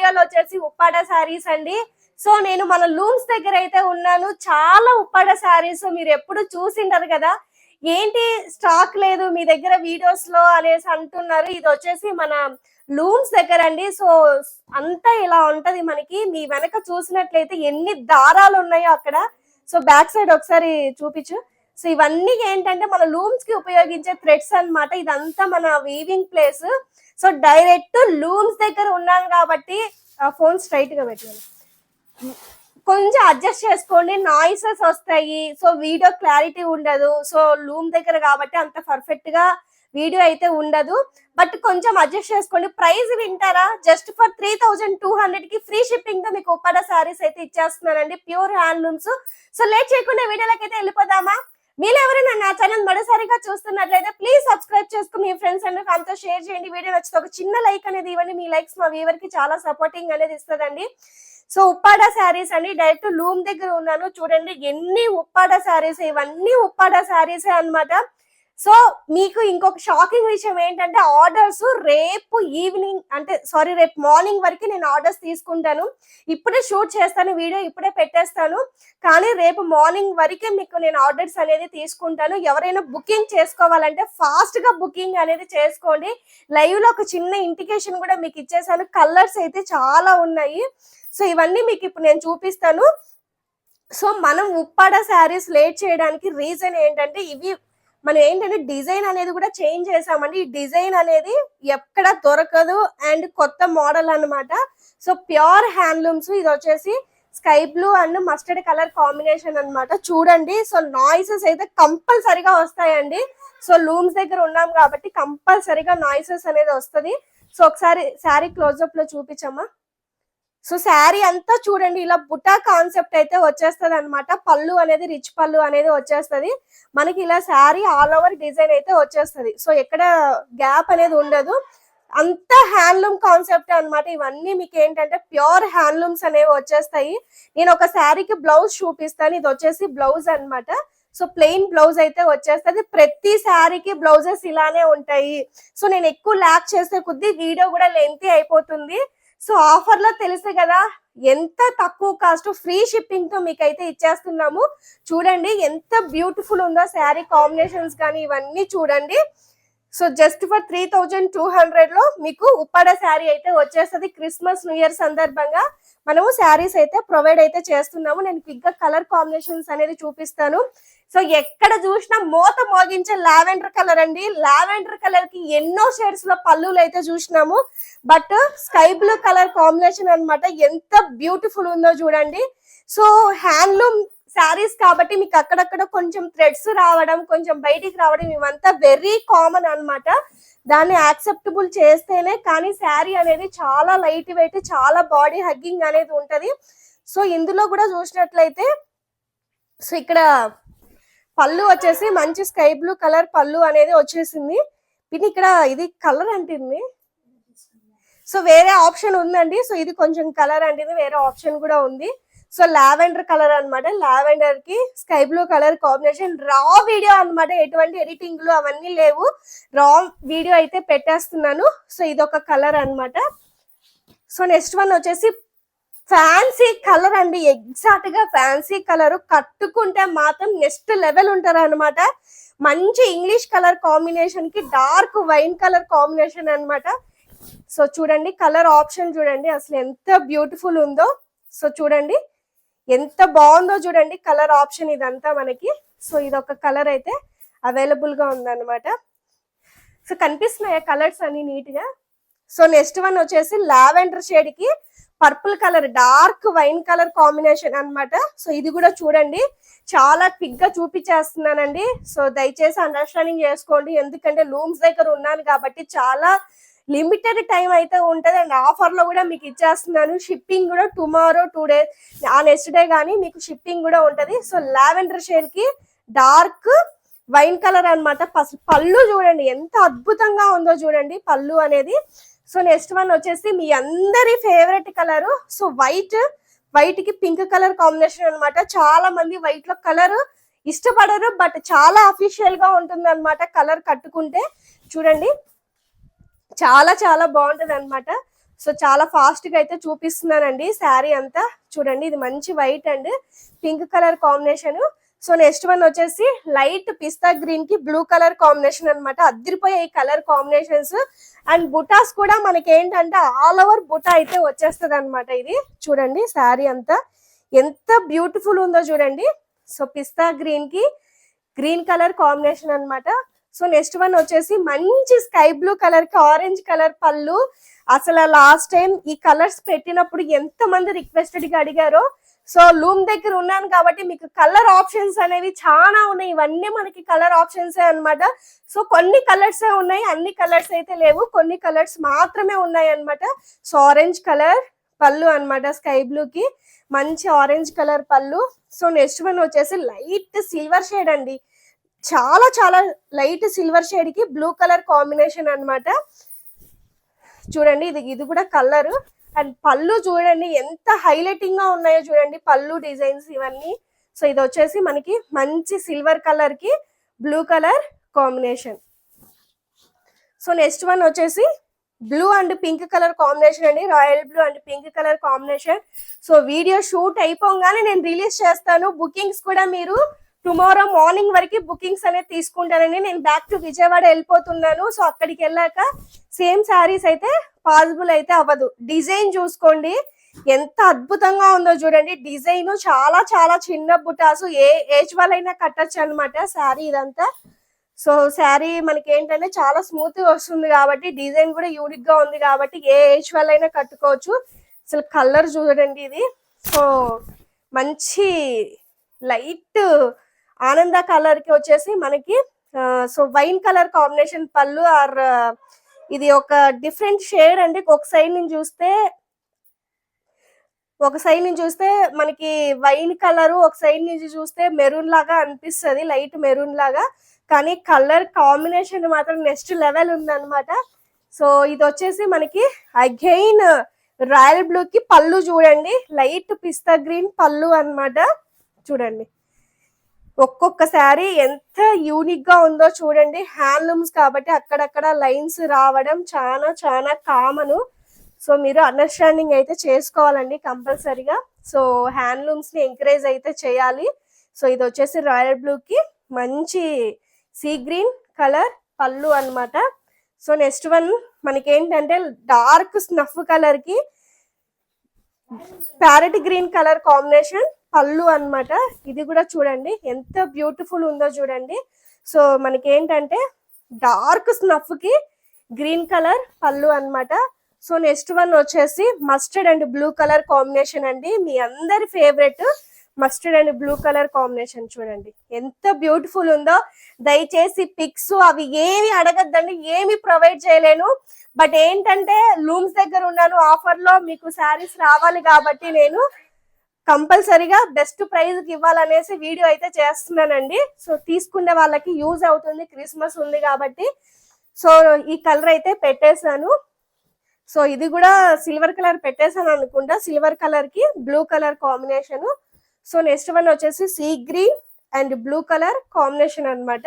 వీడియోలో వచ్చేసి ఉప్పాడ శారీస్ అండి. సో నేను మన లూమ్స్ దగ్గర అయితే ఉన్నాను. చాలా ఉప్పాడ శారీస్ మీరు ఎప్పుడు చూసింటారు కదా, ఏంటి స్టాక్ లేదు మీ దగ్గర వీడియోస్ లో అనేసి అంటున్నారు. ఇది వచ్చేసి మన లూమ్స్ దగ్గర అండి. సో అంతా ఇలా ఉంటది మనకి. మీ వెనక చూసినట్లయితే ఎన్ని దారాలు ఉన్నాయో అక్కడ. సో బ్యాక్ సైడ్ ఒకసారి చూపించు. సో ఇవన్నీ ఏంటంటే మన లూమ్స్ కి ఉపయోగించే థ్రెడ్స్ అన్నమాట. ఇదంతా మన weaving place. So direct looms దగ్గర ఉన్నాను కాబట్టి ఫోన్ స్ట్రైట్ గా పెట్టాను, కొంచెం అడ్జస్ట్ చేసుకోండి, నాయిసెస్ వస్తాయి. సో వీడియో క్లారిటీ ఉండదు. సో లూమ్ దగ్గర కాబట్టి అంత పర్ఫెక్ట్ గా వీడియో అయితే ఉండదు, బట్ కొంచెం అడ్జస్ట్ చేసుకోండి. ప్రైస్ వింటారా, జస్ట్ ఫర్ 3200 కి ఫ్రీ షిప్పింగ్ తో మీకు ఉప్పాడ శారీస్ అయితే ఇచ్చేస్తున్నానండి, ప్యూర్ హ్యాండ్లూమ్స్. సో లేట్ చేయకుండా వీడియోలోకి అయితే వెళ్ళిపోదామా. మీరు ఎవరైనా నా ఛానల్ మొదటిసారిగా చూస్తున్నట్లయితే ప్లీజ్ సబ్స్క్రైబ్ చేసుకుని మీ ఫ్రెండ్స్ అండ్ ఫ్యామిలీతో షేర్ చేయండి. వీడియో నచ్చితే ఒక చిన్న లైక్ అనేది ఇవ్వండి. మీ లైక్స్ మా వ్యూవర్ కి చాలా సపోర్టింగ్ అనేది ఇస్తుందండి. సో ఉప్పాడ శారీస్ అండి, డైరెక్ట్ లూమ్ దగ్గర ఉన్నాను. చూడండి ఎన్ని ఉప్పాడ శారీస్, ఇవన్నీ ఉప్పాడ శారీసే అన్నమాట. సో మీకు ఇంకొక షాకింగ్ విషయం ఏంటంటే ఆర్డర్స్ రేపు ఈవినింగ్ అంటే రేపు మార్నింగ్ వరకు నేను ఆర్డర్స్ తీసుకుంటాను. ఇప్పుడే షూట్ చేస్తాను, వీడియో ఇప్పుడే పెట్టేస్తాను, కానీ రేపు మార్నింగ్ వరకే మీకు నేను ఆర్డర్స్ అనేది తీసుకుంటాను. ఎవరైనా బుకింగ్ చేసుకోవాలంటే ఫాస్ట్ గా బుకింగ్ అనేది చేసుకోండి. లైవ్ లో ఒక చిన్న ఇండికేషన్ కూడా మీకు ఇచ్చేసాను. కలర్స్ అయితే చాలా ఉన్నాయి. సో ఇవన్నీ మీకు ఇప్పుడు నేను చూపిస్తాను. సో మనం ఉప్పాడ శారీస్ లేట్ చేయడానికి రీజన్ ఏంటంటే ఇవి మనం ఏంటంటే డిజైన్ అనేది కూడా చేంజ్ చేసామండి. ఈ డిజైన్ అనేది ఎక్కడ దొరకదు అండ్ కొత్త మోడల్ అన్నమాట. So pure handlooms. ఇది వచ్చేసి sky blue and mustard colour combination అన్నమాట. చూడండి, సో నాయిసెస్ అయితే కంపల్సరిగా వస్తాయండి. సో లూమ్స్ దగ్గర ఉన్నాం కాబట్టి కంపల్సరిగా నాయిసెస్ అనేది వస్తుంది. సో ఒకసారి శారీ క్లోజ్అప్ లో చూపించమ్మా. సో శారీ అంతా చూడండి ఇలా బుటా కాన్సెప్ట్ అయితే వచ్చేస్తుంది అనమాట. పళ్ళు అనేది రిచ్ పళ్ళు అనేది వచ్చేస్తుంది మనకి. ఇలా శారీ ఆల్ ఓవర్ డిజైన్ అయితే వచ్చేస్తుంది. సో ఎక్కడ గ్యాప్ అనేది ఉండదు, అంత హ్యాండ్లూమ్ కాన్సెప్ట్ అన్నమాట. ఇవన్నీ మీకు ఏంటంటే ప్యూర్ హ్యాండ్లూమ్స్ అనేవి వచ్చేస్తాయి. నేను ఒక శారీకి బ్లౌజ్ చూపిస్తాను. ఇది వచ్చేసి బ్లౌజ్ అన్నమాట. సో ప్లెయిన్ బ్లౌజ్ అయితే వచ్చేస్తుంది. ప్రతి శారీకి బ్లౌజెస్ ఇలానే ఉంటాయి. సో నేను ఎక్కువ ల్యాక్ చేసే కొద్దీ వీడియో కూడా లెంతీ అయిపోతుంది. సో ఆఫర్ లో తెలుసు కదా ఎంత తక్కువ కాస్ట్ ఫ్రీ షిప్పింగ్ తో మీకైతే ఇచ్చేస్తున్నాము. చూడండి ఎంత బ్యూటిఫుల్ ఉందో శారీ కాంబినేషన్స్ కానీ ఇవన్నీ చూడండి. సో జస్ట్ ఫర్ 3200 లో మీకు ఉప్పాడ శారీ అయితే వచ్చేస్తుంది. క్రిస్మస్ న్యూ ఇయర్ సందర్భంగా మనము శారీస్ అయితే ప్రొవైడ్ అయితే చేస్తున్నాము. నేను క్విక్ గా కలర్ కాంబినేషన్స్ అనేది చూపిస్తాను. సో ఎక్కడ చూసినా మోత మోగించే లావెండర్ కలర్ అండి. లావెండర్ కలర్ కి ఎన్నో షేడ్స్ లో పళ్ళులు అయితే చూసినాము, but sky blue colour combination అన్నమాట. ఎంత బ్యూటిఫుల్ ఉందో చూడండి. సో హ్యాండ్లూమ్ శారీస్ కాబట్టి మీకు అక్కడక్కడ కొంచెం థ్రెడ్స్ రావడం, కొంచెం బయటికి రావడం ఇవంతా వెరీ కామన్ అన్నమాట. దాన్ని యాక్సెప్టబుల్ చేస్తేనే కానీ శారీ అనేది చాలా లైట్ వెయిట్, చాలా బాడీ హగ్గింగ్ అనేది ఉంటది. సో ఇందులో కూడా చూసినట్లయితే సో ఇక్కడ పళ్ళు వచ్చేసి మంచి స్కై బ్లూ కలర్ పళ్ళు అనేది వచ్చేసింది. ఇది ఇక్కడ ఇది కలర్ అంటుంది. సో వేరే ఆప్షన్ ఉందండి. సో ఇది కొంచెం కలర్ అంటుంది, వేరే ఆప్షన్ కూడా ఉంది. సో లావెండర్ కలర్ అన్నమాట. లావెండర్ కి స్కై బ్లూ కలర్ కాంబినేషన్. రా వీడియో అన్నమాట, ఎటువంటి ఎడిటింగ్లు అవన్నీ లేవు. రా వీడియో అయితే పెట్టేస్తున్నాను. సో ఇదొక కలర్ అన్నమాట. సో నెక్స్ట్ వన్ వచ్చేసి ఫ్యాన్సీ కలర్ అండి. ఎగ్జాక్ట్ గా ఫ్యాన్సీ కలర్, కట్టుకుంటే మాత్రం నెక్స్ట్ లెవెల్ ఉంటారు అనమాట. మంచి ఇంగ్లీష్ కలర్ కాంబినేషన్ కి డార్క్ వైన్ కలర్ కాంబినేషన్ అన్నమాట. సో చూడండి కలర్ ఆప్షన్ చూడండి అసలు ఎంత బ్యూటిఫుల్ ఉందో. సో చూడండి ఎంత బాగుందో చూడండి కలర్ ఆప్షన్ ఇదంతా మనకి. సో ఇదొక కలర్ అయితే అవైలబుల్ గా ఉందన్నమాట. సో కనిపిస్తున్నాయా కలర్స్ అన్ని నీట్ గా. సో నెక్స్ట్ వన్ వచ్చేసి లావెండర్ షేడ్ కి purple colour, dark wine colour combination అన్నమాట. సో ఇది కూడా చూడండి చాలా క్విక్ గా చూపించేస్తున్నానండి. సో దయచేసి అండర్స్టాండింగ్ చేసుకోండి, ఎందుకంటే లూమ్స్ దగ్గర ఉన్నాను కాబట్టి చాలా లిమిటెడ్ టైం అయితే ఉంటది. అండ్ ఆఫర్ లో కూడా మీకు ఇచ్చేస్తున్నాను. షిప్పింగ్ కూడా టుమారో 2 days ఆ నెక్స్ట్ డే కానీ మీకు షిప్పింగ్ కూడా ఉంటది. సో లావెండర్ షేడ్ కి డార్క్ వైన్ కలర్ అన్నమాట. పళ్ళు చూడండి ఎంత అద్భుతంగా ఉందో చూడండి పళ్ళు అనేది. సో నెక్స్ట్ వన్ వచ్చేసి మీ అందరి ఫేవరెట్ కలర్. సో వైట్ కి పింక్ కలర్ కాంబినేషన్ అన్నమాట. చాలా మంది వైట్ లో కలర్ ఇష్టపడరు, బట్ చాలా అఫీషియల్ గా ఉంటుంది అన్నమాట కలర్ కట్టుకుంటే. చూడండి చాలా చాలా బాగుంటది అన్నమాట. సో చాలా ఫాస్ట్ గా అయితే చూపిస్తున్నానండి శారీ అంతా. చూడండి ఇది మంచి white and pink colour combination. So next one వచ్చేసి లైట్ పిస్తా గ్రీన్ కి బ్లూ కలర్ కాంబినేషన్ అనమాట. అద్దరిపోయే ఈ కలర్ కాంబినేషన్స్. అండ్ బుటాస్ కూడా మనకి ఏంటంటే ఆల్ ఓవర్ బుటా అయితే వచ్చేస్తుంది అనమాట. ఇది చూడండి శారీ అంతా ఎంత బ్యూటిఫుల్ ఉందో చూడండి. సో పిస్తా గ్రీన్ కి గ్రీన్ కలర్ కాంబినేషన్ అన్నమాట. సో నెక్స్ట్ వన్ వచ్చేసి మంచి స్కై బ్లూ కలర్ కి ఆరెంజ్ కలర్ పళ్ళు. అసలు లాస్ట్ టైం ఈ కలర్స్ పెట్టినప్పుడు ఎంత మంది రిక్వెస్టెడ్ గా అడిగారో. సో లూమ్ దగ్గర ఉన్నాను కాబట్టి మీకు కలర్ ఆప్షన్స్ అనేవి చాలా ఉన్నాయి. ఇవన్నీ మనకి కలర్ ఆప్షన్స్ అన్నమాట. సో కొన్ని కలర్స్ ఉన్నాయి, అన్ని కలర్స్ అయితే లేవు, కొన్ని కలర్స్ మాత్రమే ఉన్నాయి అన్నమాట. సో ఆరెంజ్ కలర్ పళ్ళు అన్నమాట, స్కై బ్లూ కి మంచి ఆరెంజ్ కలర్ పళ్ళు. సో నెక్స్ట్ వన్ వచ్చేసి లైట్ సిల్వర్ షేడ్ అండి, చాలా చాలా లైట్ సిల్వర్ షేడ్ కి బ్లూ కలర్ కాంబినేషన్ అన్నమాట. చూడండి ఇది కూడా కలర్. అండ్ పళ్ళు చూడండి ఎంత హైలైటింగ్ గా ఉన్నాయో చూడండి పళ్ళు డిజైన్స్ ఇవన్నీ. సో ఇది వచ్చేసి మనకి మంచి సిల్వర్ కలర్ కి blue colour combination. So next one వచ్చేసి blue and pink colour combination అండి, royal blue and pink colour combination. So video shoot అయిపోగానే నేను రిలీజ్ చేస్తాను. బుకింగ్స్ కూడా మీరు టుమారో మార్నింగ్ వరకు బుకింగ్స్ అనేది తీసుకుంటానండి. నేను బ్యాక్ టు విజయవాడ వెళ్ళిపోతున్నాను. సో అక్కడికి వెళ్ళాక సేమ్ శారీస్ అయితే పాసిబుల్ అయితే అవ్వదు. డిజైన్ చూసుకోండి ఎంత అద్భుతంగా ఉందో చూడండి. డిజైన్ చాలా చాలా చిన్న బుటాసు, ఏ ఏజ్ వాళ్ళైనా కట్టచ్చు అనమాట శారీ ఇదంతా. సో శారీ మనకి ఏంటంటే చాలా స్మూత్ గా వస్తుంది కాబట్టి, డిజైన్ కూడా యూనిక్ గా ఉంది కాబట్టి ఏ ఏజ్ వాళ్ళైనా కట్టుకోవచ్చు. అసలు కలర్ చూడండి ఇది. సో మంచి లైట్ ఆనంద కలర్ కి వచ్చేసి మనకి సో వైన్ కలర్ కాంబినేషన్ పళ్ళు. ఆర్ ఇది ఒక డిఫరెంట్ షేడ్ అండి. ఒక సైడ్ నుంచి చూస్తే మనకి వైన్ కలర్, ఒక సైడ్ నుంచి చూస్తే మెరూన్ లాగా అనిపిస్తుంది, లైట్ మెరూన్ లాగా. కానీ కలర్ కాంబినేషన్ మాత్రం నెక్స్ట్ లెవెల్ ఉందన్నమాట. సో ఇది వచ్చేసి మనకి అగైన్ రాయల్ బ్లూ కి పళ్ళు చూడండి, లైట్ పిస్తా గ్రీన్ పళ్ళు అన్నమాట. చూడండి ఒక్కొక్క శారీ ఎంత యూనిక్ గా ఉందో చూడండి. హ్యాండ్లూమ్స్ కాబట్టి అక్కడక్కడ లైన్స్ రావడం చాలా చాలా కామన్. సో మీరు అండర్స్టాండింగ్ అయితే చేసుకోవాలండి కంపల్సరీగా. సో హ్యాండ్లూమ్స్ ని ఎంకరేజ్ అయితే చేయాలి. సో ఇది వచ్చేసి రాయల్ బ్లూ కి మంచి సీ గ్రీన్ కలర్ పళ్ళు అన్నమాట. సో నెక్స్ట్ వన్ మనకి ఏంటంటే డార్క్ స్నఫ్ కలర్ కి ప్యారెట్ గ్రీన్ కలర్ కాంబినేషన్ పళ్ళు అన్నమాట. ఇది కూడా చూడండి ఎంత బ్యూటిఫుల్ ఉందో చూడండి. సో మనకి ఏంటంటే డార్క్ స్నఫ్ కి గ్రీన్ కలర్ పళ్ళు అన్నమాట. సో నెక్స్ట్ వన్ వచ్చేసి mustard and blue colour combination అండి, మీ అందరి favourite mustard and blue colour combination. చూడండి ఎంత బ్యూటిఫుల్ ఉందో. దయచేసి పిక్స్ అవి ఏమి అడగద్దండి, ఏమి ప్రొవైడ్ చేయలేను. బట్ ఏంటంటే లూమ్స్ దగ్గర ఉన్నాను, ఆఫర్ లో మీకు శారీస్ రావాలి కాబట్టి నేను కంపల్సరీగా బెస్ట్ ప్రైజ్ కి ఇవ్వాలనేసి వీడియో అయితే చేస్తున్నానండి. సో తీసుకునే వాళ్ళకి యూజ్ అవుతుంది, క్రిస్మస్ ఉంది కాబట్టి. సో ఈ కలర్ అయితే పెట్టేశాను. సో ఇది కూడా సిల్వర్ కలర్ పెట్టేశాను అనుకుంటా, సిల్వర్ కలర్ కి blue colour combination. So next one వచ్చేసి sea green and blue colour combination అన్నమాట.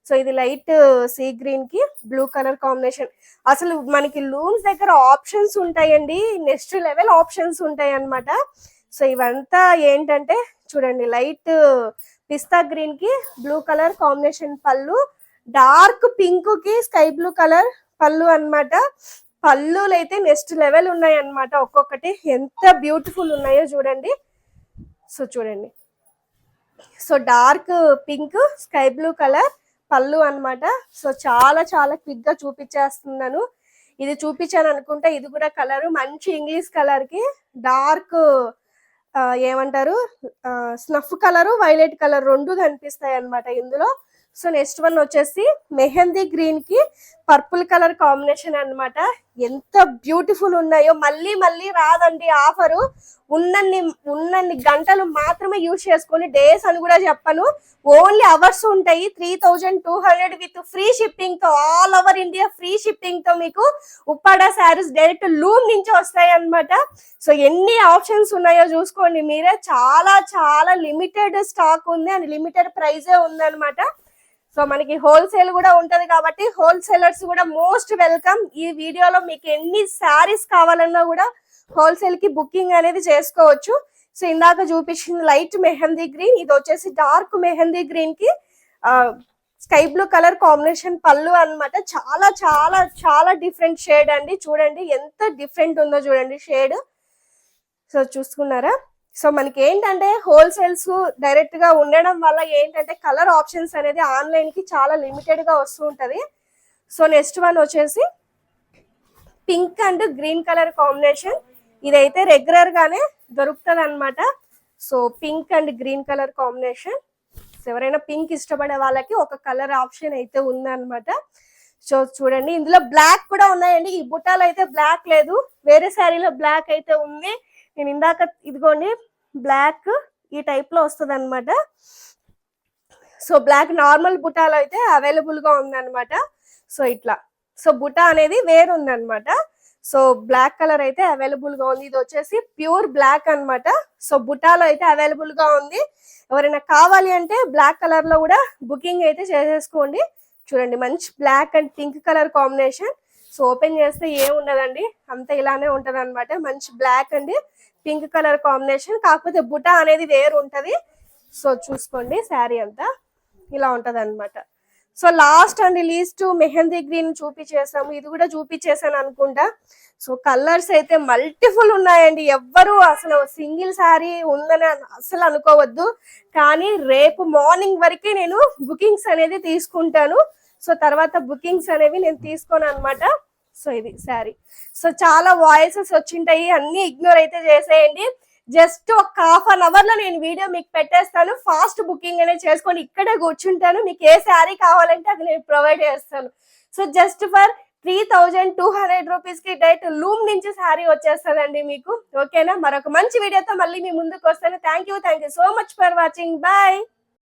సో ఇది లైట్ సీ గ్రీన్ కి బ్లూ కలర్ కాంబినేషన్. అసలు మనకి లూమ్స్ దగ్గర ఆప్షన్స్ ఉంటాయండి, నెక్స్ట్ లెవెల్ ఆప్షన్స్ ఉంటాయి అన్నమాట. సో ఇవంతా ఏంటంటే చూడండి లైట్ పిస్తా గ్రీన్ కి బ్లూ కలర్ కాంబినేషన్ పళ్ళు, డార్క్ పింక్ కి స్కై బ్లూ కలర్ పళ్ళు అన్నమాట. పళ్ళులు అయితే నెక్స్ట్ లెవెల్ ఉన్నాయి అన్నమాట. ఒక్కొక్కటి ఎంత బ్యూటిఫుల్ ఉన్నాయో చూడండి. సో చూడండి, so dark pink sky blue colour పళ్ళు అన్నమాట. సో చాలా చాలా క్విక్ గా చూపించేస్తున్నాను. ఇది చూపించాను అనుకుంటా. ఇది కూడా కలర్ మంచి ఇంగ్లీష్ కలర్ కి డార్క్ ఏమంటారు స్నఫ్ కలర్, వైలెట్ కలర్ రెండు కనిపిస్తాయి అన్నమాట ఇందులో. సో నెక్స్ట్ వన్ వచ్చేసి మెహందీ గ్రీన్ కి పర్పుల్ కలర్ కాంబినేషన్ అన్నమాట. ఎంత బ్యూటిఫుల్ ఉన్నాయో. మళ్ళీ మళ్ళీ రాదండి ఆఫరు, ఉన్నన్ని గంటలు మాత్రమే యూజ్ చేసుకొని, డేస్ అని కూడా చెప్పను, ఓన్లీ అవర్స్ ఉంటాయి. 3200 విత్ ఫ్రీ షిప్పింగ్ తో, all over India free shipping తో మీకు ఉప్పాడ శారీస్ డైరెక్ట్ లూమ్ నుంచి వస్తాయి అన్నమాట. సో ఎన్ని ఆప్షన్స్ ఉన్నాయో చూసుకోండి మీరే. చాలా చాలా లిమిటెడ్ స్టాక్ ఉంది అండ్ లిమిటెడ్ ప్రైజే ఉంది అనమాట. సో మనకి హోల్సేల్ కూడా ఉంటది కాబట్టి హోల్సేలర్స్ కూడా మోస్ట్ వెల్కమ్. ఈ వీడియోలో మీకు ఎన్ని శారీస్ కావాలన్నా కూడా హోల్సేల్ కి బుకింగ్ అనేది చేసుకోవచ్చు. సో ఇందాక చూపించింది లైట్ మెహందీ గ్రీన్, ఇది వచ్చేసి డార్క్ మెహందీ గ్రీన్ కి స్కై బ్లూ కలర్ కాంబినేషన్ పళ్ళు అన్నమాట. చాలా చాలా చాలా డిఫరెంట్ షేడ్ అండి. చూడండి ఎంత డిఫరెంట్ ఉందో చూడండి షేడ్. సో చూసుకున్నారా? సో మనకి ఏంటంటే హోల్సేల్స్ డైరెక్ట్ గా ఉండడం వల్ల ఏంటంటే కలర్ ఆప్షన్స్ అనేది ఆన్లైన్ కి చాలా లిమిటెడ్ గా వస్తూ ఉంటది. సో నెక్స్ట్ వన్ వచ్చేసి pink and green colour combination. ఇదైతే రెగ్యులర్ గానే దొరుకుతుంది అనమాట. So pink and green colour combination. ఎవరైనా పింక్ ఇష్టపడే వాళ్ళకి ఒక కలర్ ఆప్షన్ అయితే ఉందన్నమాట. సో చూడండి ఇందులో బ్లాక్ కూడా ఉన్నాయండి. ఈ బుట్టాలు అయితే బ్లాక్ లేదు, వేరే శారీలో బ్లాక్ అయితే ఉంది. నేను ఇందాక ఇదిగోండి బ్లాక్ ఈ టైప్ లో వస్తుంది అనమాట. సో బ్లాక్ నార్మల్ బుటాలు అయితే అవైలబుల్ గా ఉందన్నమాట. సో ఇట్లా సో బుటా అనేది వేరు ఉందన్నమాట. సో బ్లాక్ కలర్ అయితే అవైలబుల్ గా ఉంది. ఇది వచ్చేసి ప్యూర్ బ్లాక్ అన్నమాట. సో బుటాలో అయితే అవైలబుల్ గా ఉంది. ఎవరైనా కావాలి అంటే బ్లాక్ కలర్ లో కూడా బుకింగ్ అయితే చేసేసుకోండి. చూడండి మంచి black and pink colour combination. So open చేస్తే ఏం ఉండదండి, అంతా ఇలానే ఉంటది అనమాట. మంచి black and pink colour combination, కాకపోతే బుటా అనేది వేరు ఉంటది. సో చూసుకోండి శారీ అంతా ఇలా ఉంటది అనమాట. So last and least mehndi green చూపించేసాము, ఇది కూడా చూపించేసాను అనుకుంటా. సో కలర్స్ అయితే మల్టిపుల్ ఉన్నాయండి. ఎవ్వరు అసలు సింగిల్ శారీ ఉందని అసలు అనుకోవద్దు. కానీ రేపు మార్నింగ్ వరకే నేను బుకింగ్స్ అనేది తీసుకుంటాను. సో తర్వాత బుకింగ్స్ అనేవి నేను తీసుకోను అనమాట. సో ఇది శారీ. సో చాలా వాయిసెస్ వచ్చింటాయి, అన్ని ఇగ్నోర్ అయితే చేసేయండి. జస్ట్ ఒక ½ లో నేను వీడియో మీకు పెట్టేస్తాను. ఫాస్ట్ బుకింగ్ అనేది చేసుకొని ఇక్కడే కూర్చుంటాను. మీకు ఏ శారీ కావాలంటే అది నేను ప్రొవైడ్ చేస్తాను. సో జస్ట్ ఫర్ 3200 రూపీస్ కి డైరెక్ట్ లూమ్ నుంచి శారీ వచ్చేస్తుందండి మీకు. ఓకేనా? మరొక మంచి వీడియోతో మళ్ళీ మీ ముందుకు వస్తాను. Thank you so much for watching. Bye.